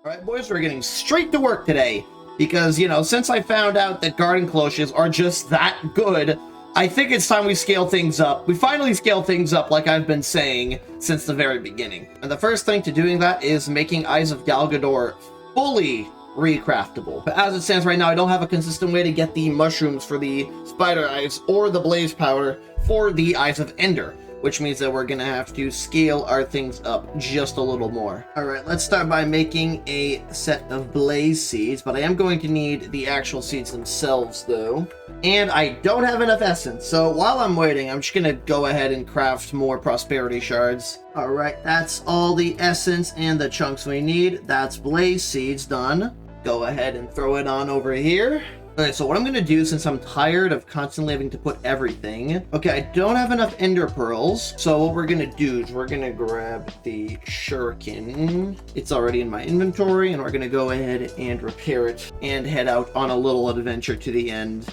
Alright, boys, we're getting straight to work today. Because, you know, since I found out that garden cloches are just that good, I think it's time we scale things up. We finally scale things up like I've been saying since the very beginning. And the first thing to doing that is making Eyes of Galgador fully recraftable. But as it stands right now, I don't have a consistent way to get the mushrooms for the spider eyes or the blaze powder for the Eyes of Ender, which means that we're gonna have to scale our things up just a little more. All right, let's start by making a set of blaze seeds, but I am going to need the actual seeds themselves though. And I don't have enough essence, so while I'm waiting, I'm just gonna go ahead and craft more prosperity shards. All right, that's all the essence and the chunks we need. That's blaze seeds done. Go ahead and throw it on over here. Okay, so what I'm going to do, since I'm tired of constantly having to put everything... Okay, I don't have enough ender pearls, so what we're going to do is we're going to grab the shuriken. It's already in my inventory, and we're going to go ahead and repair it and head out on a little adventure to the end.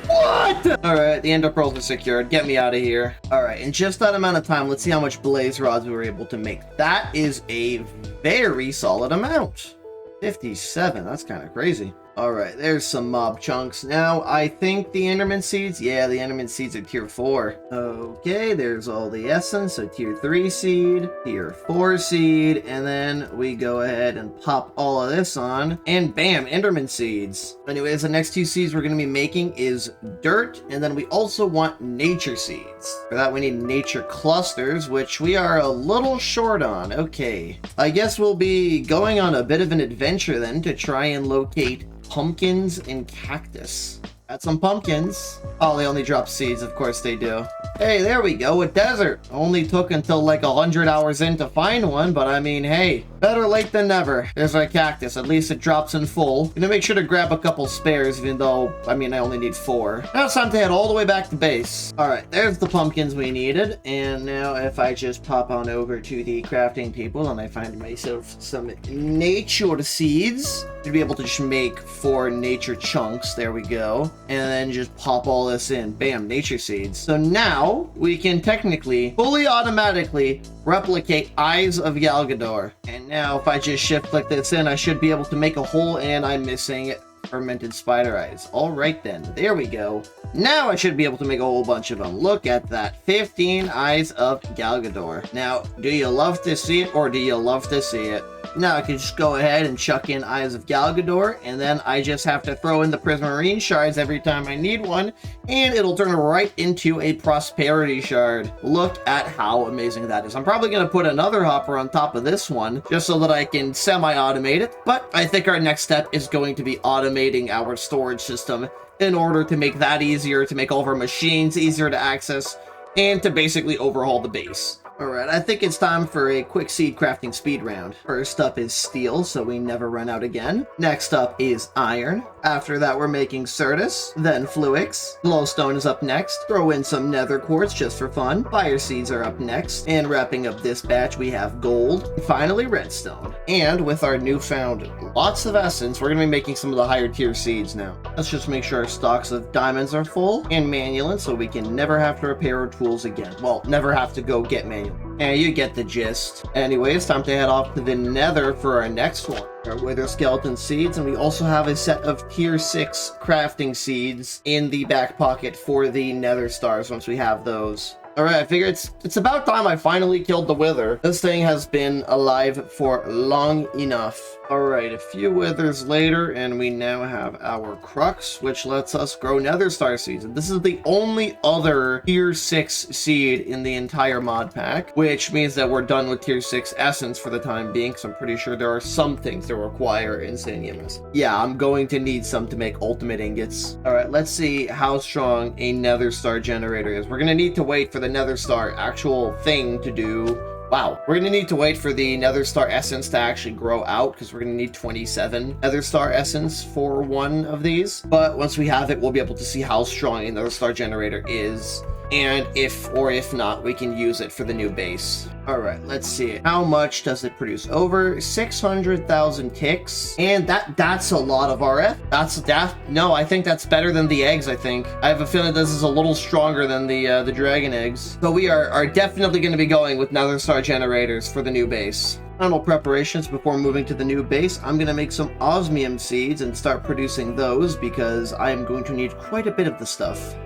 What? Alright, the ender pearls are secured. Get me out of here. Alright, in just that amount of time, let's see how much blaze rods we were able to make. That is a very solid amount. 57, that's kind of crazy. Alright, there's some mob chunks. Now, I think the Enderman seeds, yeah, the Enderman seeds are tier 4. Okay, there's all the essence, so tier 3 seed, tier 4 seed, and then we go ahead and pop all of this on, and bam, Enderman seeds. Anyways, the next 2 seeds we're going to be making is dirt, and then we also want nature seeds. For that, we need nature clusters, which we are a little short on. Okay, I guess we'll be going on a bit of an adventure then to try and locate pumpkins and cactus. Got some pumpkins. Oh, they only drop seeds. Of course they do. Hey, there we go. A desert. Only took until like 100 hours in to find one, but I mean, hey, better late than never. There's our cactus. At least it drops in full. Gonna make sure to grab a couple spares, even though, I mean, I only need 4. Now it's time to head all the way back to base. All right, there's the pumpkins we needed. And now if I just pop on over to the crafting table and I find myself some nature seeds, to be able to just make 4 nature chunks. There we go. And then just pop all this in. Bam, nature seeds. So now we can technically, fully automatically replicate Eyes of Galgador. And now if I just shift click this in, I should be able to make a hole, and I'm missing fermented spider eyes. All right then, there we go. Now I should be able to make a whole bunch of them. Look at that, 15 Eyes of Galgador. Now, do you love to see it, or do you love to see it? Now I can just go ahead and chuck in Eyes of Galgador, and then I just have to throw in the prismarine shards every time I need one, and it'll turn right into a prosperity shard. Look at how amazing that is. I'm probably going to put another hopper on top of this one, just so that I can semi-automate it, but I think our next step is going to be automating our storage system in order to make that easier, to make all of our machines easier to access, and to basically overhaul the base. Alright, I think it's time for a quick seed crafting speed round. First up is steel, so we never run out again. Next up is iron. After that, we're making Certus, then Fluix. Glowstone is up next. Throw in some nether quartz just for fun. Fire seeds are up next. And wrapping up this batch, we have gold. And finally, redstone. And with our newfound lots of essence, we're going to be making some of the higher tier seeds now. Let's just make sure our stocks of diamonds are full and manual, so we can never have to repair our tools again. Well, never have to go get manual. Yeah, you get the gist. Anyway, it's time to head off to the nether for our next one. Our wither skeleton seeds, and we also have a set of tier 6 crafting seeds in the back pocket for the nether stars once we have those. Alright, I figure it's about time I finally killed the wither. This thing has been alive for long enough. Alright, a few withers later, and we now have our crux, which lets us grow nether star seeds. And this is the only other tier 6 seed in the entire mod pack, which means that we're done with tier 6 essence for the time being, because I'm pretty sure there are some things that require insanium. Yeah, I'm going to need some to make ultimate ingots. Alright, let's see how strong a nether star generator is. We're going to need to wait for the nether star actual thing to do. Wow, we're gonna need to wait for the nether star essence to actually grow out, because we're gonna need 27 nether star essence for one of these. But once we have it, we'll be able to see how strong a nether star generator is, and if or if not, we can use it for the new base. Alright, let's see. How much does it produce? Over 600,000 ticks. And that's a lot of RF. No, I think that's better than the eggs, I think. I have a feeling this is a little stronger than the dragon eggs. So we are definitely going to be going with nether star generators for the new base. Final preparations before moving to the new base. I'm going to make some osmium seeds and start producing those because I am going to need quite a bit of the stuff.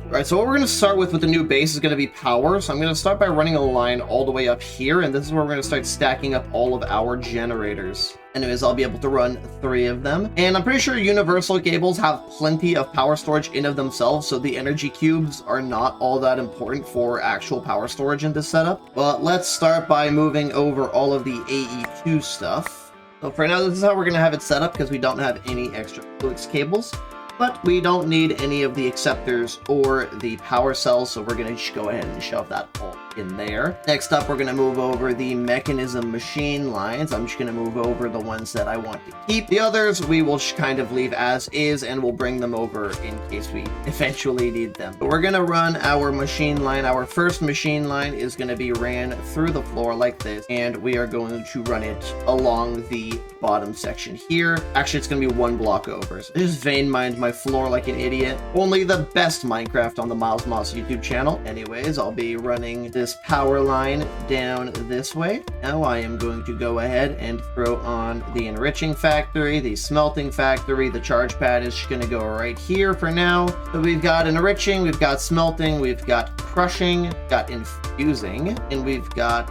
Alright, so what we're going to start with the new base is going to be power. So I'm going to start by running a line all the way up here, and this is where we're going to start stacking up all of our generators. Anyways, I'll be able to run 3 of them. And I'm pretty sure universal cables have plenty of power storage in of themselves, so the energy cubes are not all that important for actual power storage in this setup. But let's start by moving over all of the AE2 stuff. So for now, this is how we're going to have it set up because we don't have any extra coax cables. But we don't need any of the acceptors or the power cells, so we're going to just go ahead and shove that all in there. Next up, we're going to move over the mechanism machine lines. I'm just going to move over the ones that I want to keep. The others we will just kind of leave as is, and we'll bring them over in case we eventually need them. But we're going to run our machine line. Our first machine line is going to be ran through the floor like this, and we are going to run it along the bottom section here. Actually, it's going to be 1 block over. So I just vein mined my floor like an idiot. Only the best Minecraft on the Miles Moss YouTube channel. Anyways, I'll be running this power line down this way. Now I am going to go ahead and throw on the enriching factory, the smelting factory. The charge pad is going to go right here for now. So we've got enriching, we've got smelting, we've got crushing, got infusing, and we've got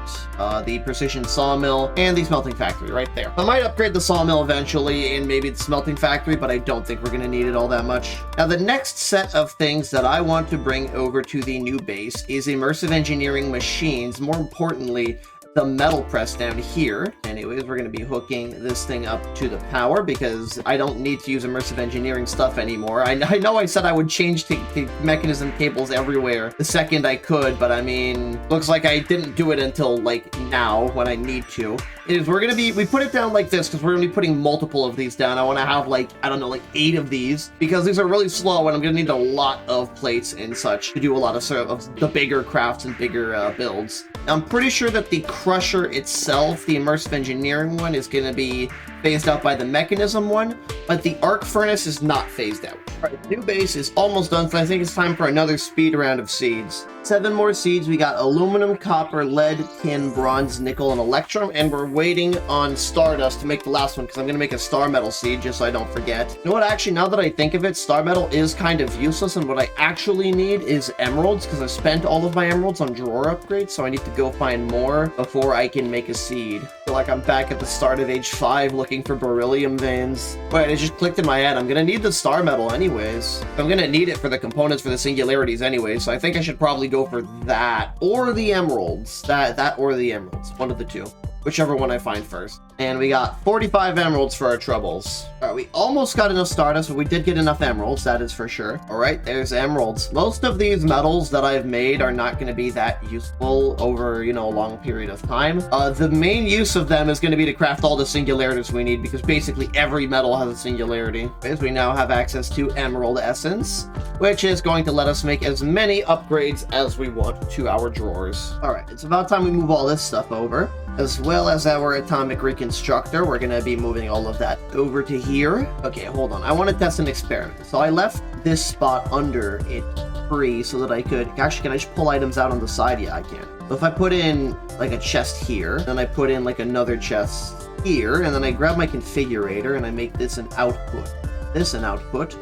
the precision sawmill and the smelting factory right there. I might upgrade the sawmill eventually and maybe the smelting factory, but I don't think we're going to need it all that much. Now the next set of things that I want to bring over to the new base is immersive engineering machines. More importantly, the metal press down here. Anyways, we're going to be hooking this thing up to the power because I don't need to use immersive engineering stuff anymore. I know I said I would change to mechanism cables everywhere the second I could, but I mean, looks like I didn't do it until like now when I need to. We put it down like this because we're going to be putting multiple of these down. I want to have like, I don't know, like 8 of these because these are really slow and I'm going to need a lot of plates and such to do a lot of the bigger crafts and bigger builds. Now, I'm pretty sure that the crusher itself, the immersive engineering one, is going to be phased out by the mechanism one, but the arc furnace is not phased out. All right, the new base is almost done, so I think it's time for another speed round of seeds. 7 more seeds. We got aluminum, copper, lead, tin, bronze, nickel, and electrum, and we're waiting on stardust to make the last one because I'm going to make a star metal seed just so I don't forget. You know what, actually, now that I think of it, star metal is kind of useless, and what I actually need is emeralds because I've spent all of my emeralds on drawer upgrades, so I need to go find more before I can make a seed. I feel like I'm back at the start of age 5 looking for beryllium veins. Wait, it just clicked in my head. I'm going to need the star metal anyways. I'm going to need it for the components for the singularities anyway, so I think I should probably go for that or the emeralds. That or the emeralds. One of the two. Whichever one I find first. And we got 45 emeralds for our troubles. All right, we almost got enough stardust, but we did get enough emeralds, that is for sure. All right, there's emeralds. Most of these metals that I've made are not going to be that useful over, you know, a long period of time. The main use of them is going to be to craft all the singularities we need, because basically every metal has a singularity. As we now have access to emerald essence, which is going to let us make as many upgrades as we want to our drawers. All right, it's about time we move all this stuff over. As well as our atomic reconstructor, we're going to be moving all of that over to here. Okay, hold on. I want to test an experiment. So I left this spot under it free so that I could... Actually, can I just pull items out on the side? Yeah, I can. So if I put in like a chest here, then I put in like another chest here, and then I grab my configurator and I make this an output. This an output,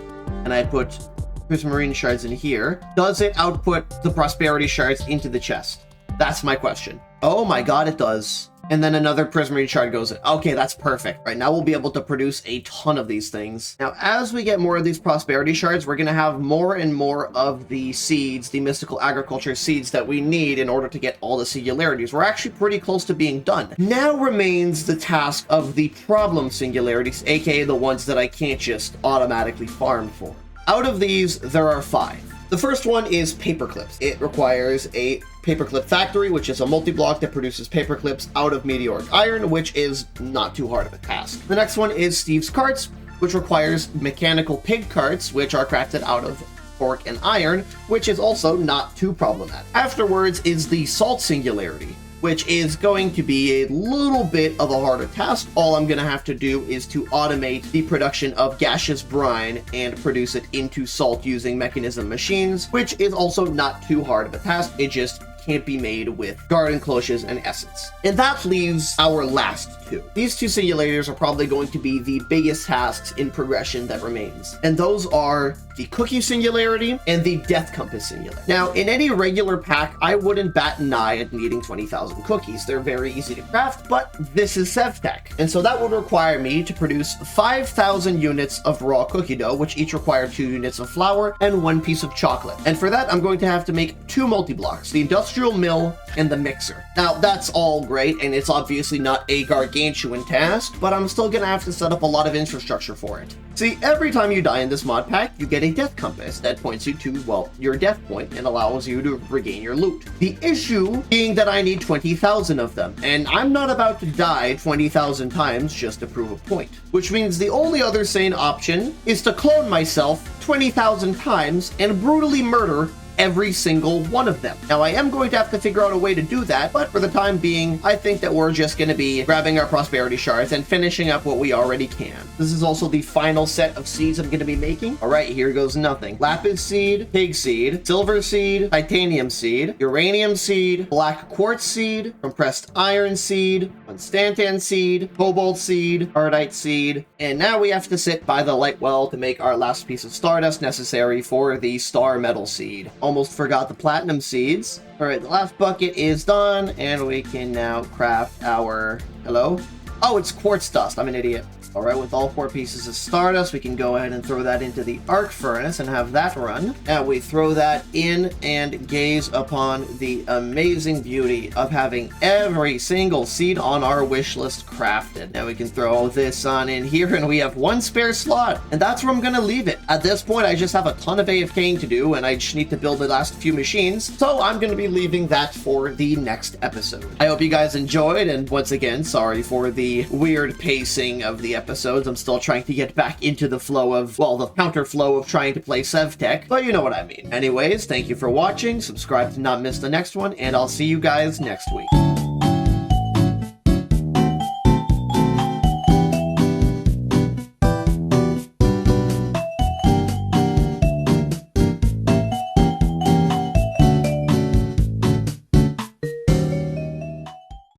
and I put prismarine shards in here. Does it output the prosperity shards into the chest? That's my question. Oh my god, it does. And then another prismarine shard goes in. Okay, that's perfect. Right, now we'll be able to produce a ton of these things. Now, as we get more of these prosperity shards, we're going to have more and more of the seeds, the mystical agriculture seeds that we need in order to get all the singularities. We're actually pretty close to being done. Now remains the task of the problem singularities, aka the ones that I can't just automatically farm for. Out of these, there are 5. The first one is paperclips. It requires a paperclip factory, which is a multi-block that produces paperclips out of meteoric iron, which is not too hard of a task. The next one is Steve's carts, which requires mechanical pig carts, which are crafted out of pork and iron, which is also not too problematic. Afterwards is the salt singularity, which is going to be a little bit of a harder task. All I'm going to have to do is to automate the production of gaseous brine and produce it into salt using mechanism machines, which is also not too hard of a task. It just can't be made with garden cloches and essence. And that leaves our last two. These two simulators are probably going to be the biggest tasks in progression that remains. And those are the cookie singularity and the death compass singularity. Now, in any regular pack, I wouldn't bat an eye at needing 20,000 cookies. They're very easy to craft, but this is SevTech. And so that would require me to produce 5,000 units of raw cookie dough, which each require 2 units of flour and 1 piece of chocolate. And for that, I'm going to have to make 2 multi-blocks, the industrial mill and the mixer. Now, that's all great, and it's obviously not a gargantuan task, but I'm still gonna have to set up a lot of infrastructure for it. See, every time you die in this mod pack, you get a death compass that points you to, well, your death point and allows you to regain your loot. The issue being that I need 20,000 of them, and I'm not about to die 20,000 times just to prove a point. Which means the only other sane option is to clone myself 20,000 times and brutally murder every single one of them. Now, I am going to have to figure out a way to do that, but for the time being, I think that we're just going to be grabbing our prosperity shards and finishing up what we already can. This is also the final set of seeds I'm going to be making. All right, here goes nothing. Lapis seed, pig seed, silver seed, titanium seed, uranium seed, black quartz seed, compressed iron seed, constantan seed, cobalt seed, ardite seed, and now we have to sit by the light well to make our last piece of stardust necessary for the star metal seed. Almost forgot the platinum seeds. All right, the last bucket is done, and we can now craft our... Hello? Oh, it's quartz dust. I'm an idiot. All right, with all 4 pieces of stardust, we can go ahead and throw that into the arc furnace and have that run. And we throw that in and gaze upon the amazing beauty of having every single seed on our wish list crafted. Now we can throw this on in here, and we have 1 spare slot. And that's where I'm going to leave it. At this point, I just have a ton of AFKing to do, and I just need to build the last few machines. So I'm going to be leaving that for the next episode. I hope you guys enjoyed, and once again, sorry for the weird pacing of the episodes. I'm still trying to get back into the flow of, well, the counter flow of trying to play SevTech, but you know what I mean. Anyways, thank you for watching, subscribe to not miss the next one, and I'll see you guys next week.